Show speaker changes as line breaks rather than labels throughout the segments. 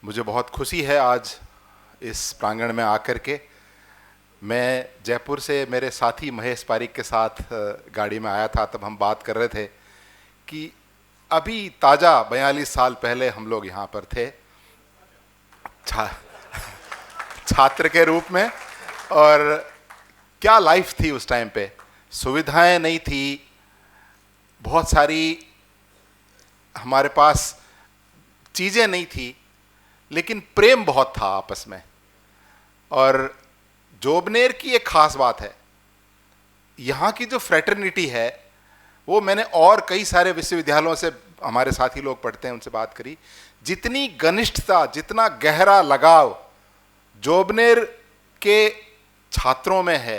मुझे बहुत खुशी है आज इस प्रांगण में आकर के। मैं जयपुर से मेरे साथी महेश पारिक के साथ गाड़ी में आया था, तब हम बात कर रहे थे कि अभी ताज़ा 42 साल पहले हम लोग यहाँ पर थे छा, छात्र के रूप में, और क्या लाइफ थी उस टाइम पे। सुविधाएं नहीं थी, बहुत सारी हमारे पास चीज़ें नहीं थी, लेकिन प्रेम बहुत था आपस में। और जोबनेर की एक खास बात है, यहाँ की जो फ्रेटर्निटी है वो मैंने और कई सारे विश्वविद्यालयों से, हमारे साथी लोग पढ़ते हैं उनसे बात करी, जितनी घनिष्ठता, जितना गहरा लगाव जोबनेर के छात्रों में है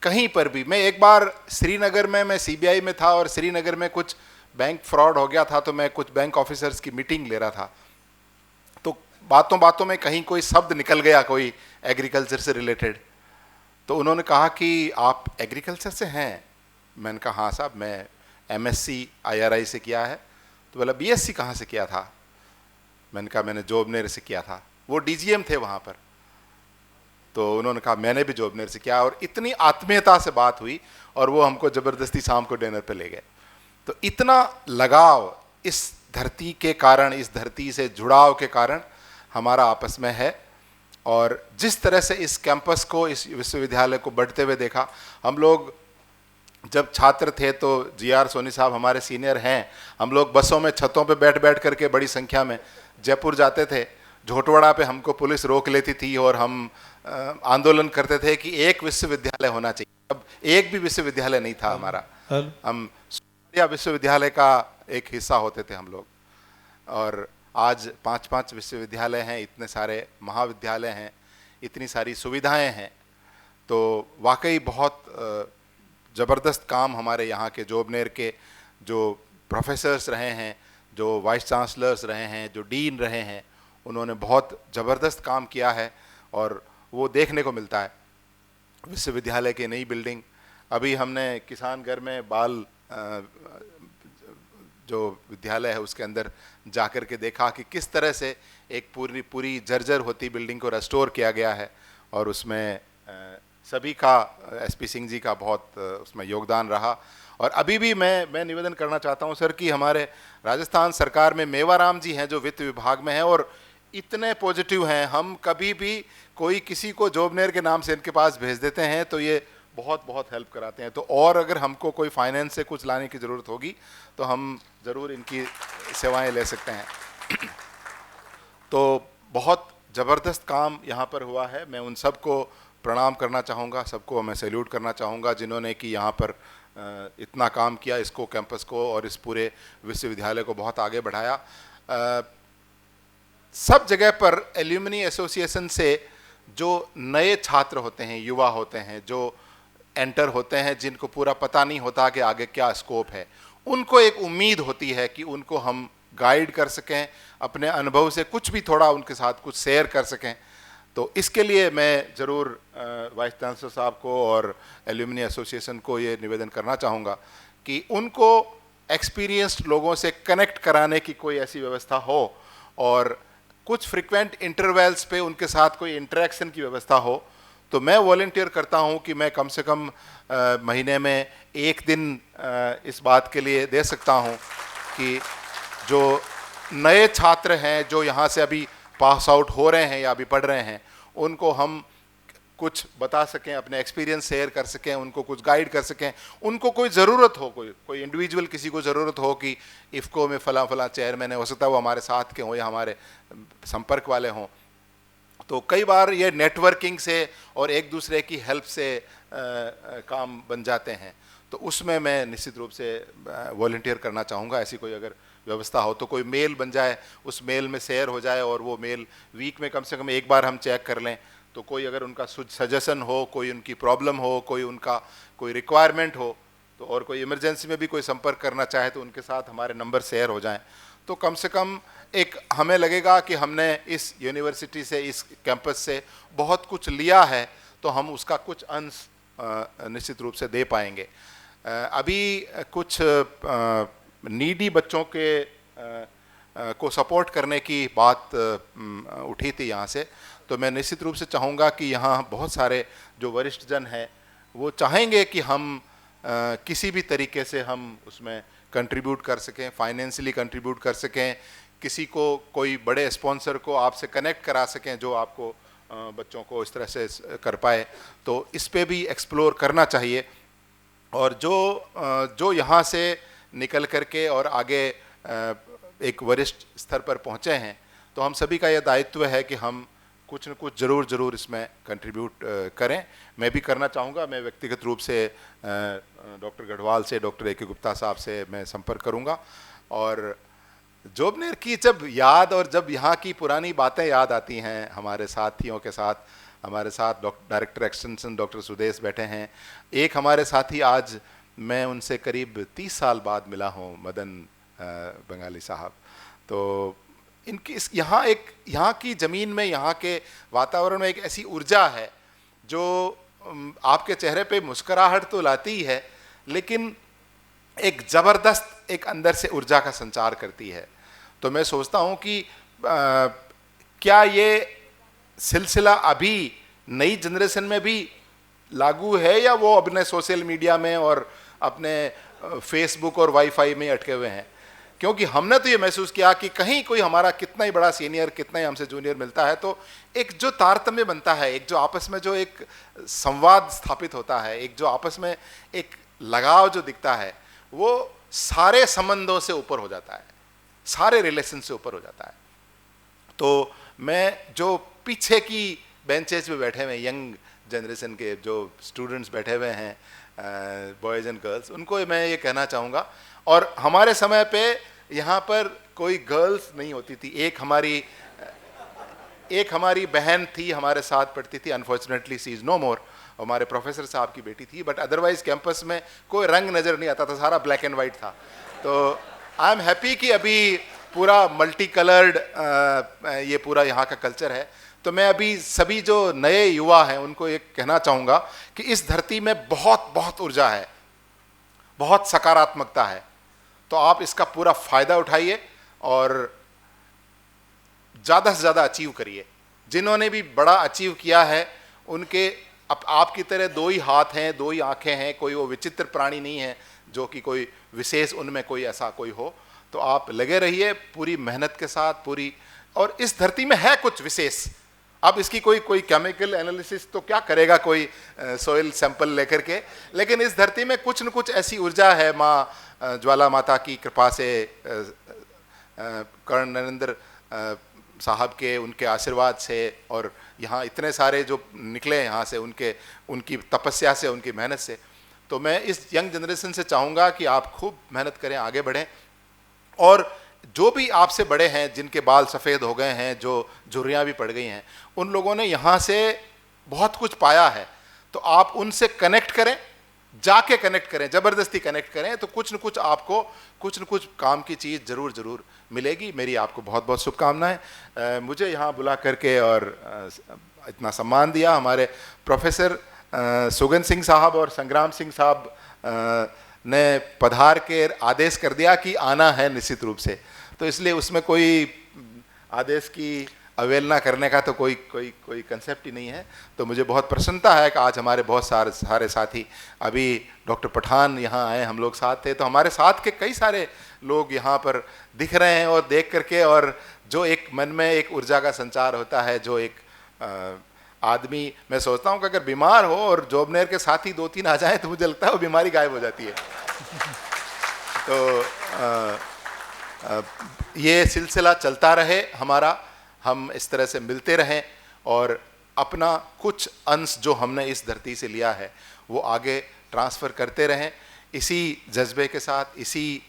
कहीं पर भी। मैं एक बार श्रीनगर में, मैं सीबीआई में था और श्रीनगर में कुछ बैंक फ्रॉड हो गया था, तो मैं कुछ बैंक ऑफिसर्स की मीटिंग ले रहा था, तो बातों बातों में कहीं कोई शब्द निकल गया कोई एग्रीकल्चर से रिलेटेड। तो उन्होंने कहा कि आप एग्रीकल्चर से हैं? मैंने कहा हाँ साहब, मैं एमएससी आईआरआई से किया है। तो बोला बीएससी कहाँ से किया था? मैंने कहा मैंने जोबनेर से किया था। वो डीजीएम थे वहाँ पर। तो उन्होंने कहा मैंने भी जोबनेर से किया, और इतनी आत्मीयता से बात हुई और वो हमको ज़बरदस्ती शाम को डिनर पे ले गए। तो इतना लगाव इस धरती के कारण, इस धरती से जुड़ाव के कारण हमारा आपस में है। और जिस तरह से इस कैंपस को, इस विश्वविद्यालय को बढ़ते हुए देखा, हम लोग जब छात्र थे तो जीआर सोनी साहब हमारे सीनियर हैं, हम लोग बसों में छतों पे बैठ बैठ करके बड़ी संख्या में जयपुर जाते थे। झोटवाड़ा पे हमको पुलिस रोक लेती थी और हम आंदोलन करते थे कि एक विश्वविद्यालय होना चाहिए। अब एक भी विश्वविद्यालय नहीं था हमारा, हम विश्वविद्यालय का एक हिस्सा होते थे हम लोग। और आज 5-5 विश्वविद्यालय हैं, इतने सारे महाविद्यालय हैं, इतनी सारी सुविधाएं हैं। तो वाकई बहुत ज़बरदस्त काम हमारे यहाँ के जोबनेर के जो प्रोफेसर्स रहे हैं, जो वाइस चांसलर्स रहे हैं, जो डीन रहे हैं, उन्होंने बहुत ज़बरदस्त काम किया है और वो देखने को मिलता है। विश्वविद्यालय की नई बिल्डिंग, अभी हमने किसानगढ़ में बाल जो विद्यालय है उसके अंदर जाकर के देखा कि किस तरह से एक पूरी जर्जर होती बिल्डिंग को रेस्टोर किया गया है, और उसमें सभी का, एसपी सिंह जी का बहुत उसमें योगदान रहा। और अभी भी मैं निवेदन करना चाहता हूं सर कि हमारे राजस्थान सरकार में मेवाराम जी हैं जो वित्त विभाग में हैं, और इतने पॉजिटिव हैं। हम कभी भी कोई किसी को जोबनेर के नाम से इनके पास भेज देते हैं तो ये बहुत बहुत हेल्प कराते हैं। तो और अगर हमको कोई फाइनेंस से कुछ लाने की ज़रूरत होगी तो हम ज़रूर इनकी सेवाएं ले सकते हैं। तो बहुत ज़बरदस्त काम यहाँ पर हुआ है। मैं उन सबको प्रणाम करना चाहूँगा, सबको मैं सैल्यूट करना चाहूँगा जिन्होंने कि यहाँ पर इतना काम किया, इसको, कैंपस को और इस पूरे विश्वविद्यालय को बहुत आगे बढ़ाया। सब जगह पर एल्यूमिनी एसोसिएशन से जो नए छात्र होते हैं, युवा होते हैं, जो एंटर होते हैं, जिनको पूरा पता नहीं होता कि आगे क्या स्कोप है, उनको एक उम्मीद होती है कि उनको हम गाइड कर सकें, अपने अनुभव से कुछ भी थोड़ा उनके साथ कुछ शेयर कर सकें। तो इसके लिए मैं ज़रूर वाइस चांसलर साहब को और एल्यूमिनी एसोसिएशन को ये निवेदन करना चाहूँगा कि उनको एक्सपीरियंस्ड लोगों से कनेक्ट कराने की कोई ऐसी व्यवस्था हो, और कुछ फ्रिक्वेंट इंटरवल्स पे उनके साथ कोई इंटरेक्शन की व्यवस्था हो। तो मैं वॉलंटियर करता हूं कि मैं कम से कम महीने में एक दिन इस बात के लिए दे सकता हूं कि जो नए छात्र हैं, जो यहाँ से अभी पास आउट हो रहे हैं या अभी पढ़ रहे हैं, उनको हम कुछ बता सकें, अपने एक्सपीरियंस शेयर कर सकें, उनको कुछ गाइड कर सकें। उनको कोई ज़रूरत हो, कोई इंडिविजुअल किसी को ज़रूरत हो कि इफ़को में फला चेयरमैन है, हो सकता है वो हमारे साथ के हों या हमारे संपर्क वाले हों, तो कई बार ये नेटवर्किंग से और एक दूसरे की हेल्प से काम बन जाते हैं। तो उसमें मैं निश्चित रूप से वॉलंटियर करना चाहूँगा। ऐसी कोई अगर व्यवस्था हो तो कोई मेल बन जाए, उस मेल में शेयर हो जाए, और वो मेल वीक में कम से कम एक बार हम चेक कर लें। तो कोई अगर उनका सजेशन हो, कोई उनकी प्रॉब्लम हो, कोई उनका कोई रिक्वायरमेंट हो, तो और कोई इमरजेंसी में भी कोई संपर्क करना चाहे तो उनके साथ हमारे नंबर शेयर हो जाएं। तो कम से कम एक हमें लगेगा कि हमने इस यूनिवर्सिटी से, इस कैंपस से बहुत कुछ लिया है, तो हम उसका कुछ अंश निश्चित रूप से दे पाएंगे। अभी कुछ नीडी बच्चों के को सपोर्ट करने की बात उठी थी यहाँ से, तो मैं निश्चित रूप से चाहूँगा कि यहाँ बहुत सारे जो वरिष्ठ जन हैं वो चाहेंगे कि हम किसी भी तरीके से हम उसमें कंट्रीब्यूट कर सकें, फाइनेंशियली कंट्रीब्यूट कर सकें, किसी को कोई बड़े स्पॉन्सर को आपसे कनेक्ट करा सकें जो आपको बच्चों को इस तरह से कर पाए, तो इस पे भी एक्सप्लोर करना चाहिए। और जो यहाँ से निकल करके और आगे एक वरिष्ठ स्तर पर पहुँचे हैं, तो हम सभी का यह दायित्व है कि हम कुछ न कुछ ज़रूर इसमें कंट्रीब्यूट करें। मैं भी करना चाहूँगा। मैं व्यक्तिगत रूप से डॉक्टर गढ़वाल से, डॉक्टर A.K. गुप्ता साहब से मैं संपर्क करूँगा। और जोबनेर की जब याद और जब यहाँ की पुरानी बातें याद आती हैं हमारे साथियों के साथ, हमारे साथ डायरेक्टर एक्सटेंशन डॉक्टर सुदेश बैठे हैं। एक हमारे साथी आज मैं उनसे करीब 30 साल बाद मिला हूँ, मदन बंगाली साहब। तो इनकी यहाँ की ज़मीन में, यहाँ के वातावरण में एक ऐसी ऊर्जा है जो आपके चेहरे पे मुस्कुराहट तो लाती ही है, लेकिन एक ज़बरदस्त एक अंदर से ऊर्जा का संचार करती है। तो मैं सोचता हूँ कि क्या ये सिलसिला अभी नई जनरेशन में भी लागू है या वो अपने सोशल मीडिया में और अपने फेसबुक और वाईफाई में अटके हुए हैं? क्योंकि हमने तो ये महसूस किया कि कहीं कोई हमारा कितना ही बड़ा सीनियर, कितना ही हमसे जूनियर मिलता है तो एक जो तारतम्य बनता है, एक जो आपस में जो एक संवाद स्थापित होता है, एक जो आपस में एक लगाव जो दिखता है, वो सारे संबंधों से ऊपर हो जाता है, सारे रिलेशन से ऊपर हो जाता है। तो मैं जो पीछे की बेंचेज पे बैठे हुए यंग जनरेशन के जो स्टूडेंट्स बैठे हुए हैं, बॉयज़ एंड गर्ल्स, उनको मैं ये कहना चाहूँगा। और हमारे समय पे यहाँ पर कोई गर्ल्स नहीं होती थी। एक हमारी बहन थी, हमारे साथ पढ़ती थी, अनफॉर्चुनेटली सी इज़ नो मोर, हमारे प्रोफेसर साहब की बेटी थी, बट अदरवाइज कैंपस में कोई रंग नज़र नहीं आता था, सारा ब्लैक एंड वाइट था। तो आई एम हैप्पी कि अभी पूरा मल्टी कलर्ड ये पूरा यहाँ का कल्चर है। तो मैं अभी सभी जो नए युवा हैं उनको ये कहना चाहूँगा कि इस धरती में बहुत ऊर्जा है, बहुत सकारात्मकता है, तो आप इसका पूरा फ़ायदा उठाइए और ज़्यादा से ज़्यादा अचीव करिए। जिन्होंने भी बड़ा अचीव किया है उनके आपकी तरह 2 ही हाथ हैं, 2 ही आँखें हैं, कोई वो विचित्र प्राणी नहीं है जो कि कोई विशेष उनमें कोई ऐसा कोई हो। तो आप लगे रहिए पूरी मेहनत के साथ, पूरी। और इस धरती में है कुछ विशेष। अब इसकी कोई केमिकल एनालिसिस तो क्या करेगा कोई सोइल सैंपल लेकर के, लेकिन इस धरती में कुछ न कुछ ऐसी ऊर्जा है माँ ज्वाला माता की कृपा से, कर्ण नरेंद्र साहब के उनके आशीर्वाद से, और यहाँ इतने सारे जो निकले यहाँ से उनकी तपस्या से, उनकी मेहनत से। तो मैं इस यंग जनरेशन से चाहूँगा कि आप खूब मेहनत करें, आगे बढ़ें। और जो भी आपसे बड़े हैं, जिनके बाल सफ़ेद हो गए हैं, जो झुर्रियाँ भी पड़ गई हैं, उन लोगों ने यहाँ से बहुत कुछ पाया है, तो आप उनसे कनेक्ट करें, जाके कनेक्ट करें, ज़बरदस्ती कनेक्ट करें, तो कुछ न कुछ आपको कुछ न कुछ काम की चीज़ ज़रूर मिलेगी। मेरी आपको बहुत शुभकामनाएं। मुझे यहाँ बुला करके और इतना सम्मान दिया हमारे प्रोफेसर सुगन सिंह साहब और संग्राम सिंह साहब ने पधार के आदेश कर दिया कि आना है निश्चित रूप से, तो इसलिए उसमें कोई आदेश की अवहेलना करने का तो कोई कंसेप्ट ही नहीं है। तो मुझे बहुत प्रसन्नता है कि आज हमारे बहुत सारे साथी, अभी डॉक्टर पठान यहाँ आए, हम लोग साथ थे, तो हमारे साथ के कई सारे लोग यहाँ पर दिख रहे हैं। और देख करके, और जो एक मन में एक ऊर्जा का संचार होता है, जो एक आदमी, मैं सोचता हूँ कि अगर बीमार हो और जोबनेर के साथी 2-3 आ जाएं तो मुझे लगता है वो बीमारी गायब हो जाती है। तो ये सिलसिला चलता रहे हमारा, हम इस तरह से मिलते रहें और अपना कुछ अंश जो हमने इस धरती से लिया है वो आगे ट्रांसफ़र करते रहें। इसी जज्बे के साथ, इसी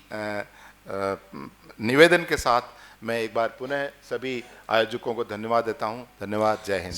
निवेदन के साथ मैं एक बार पुनः सभी आयोजकों को धन्यवाद देता हूँ। धन्यवाद। जय हिंद।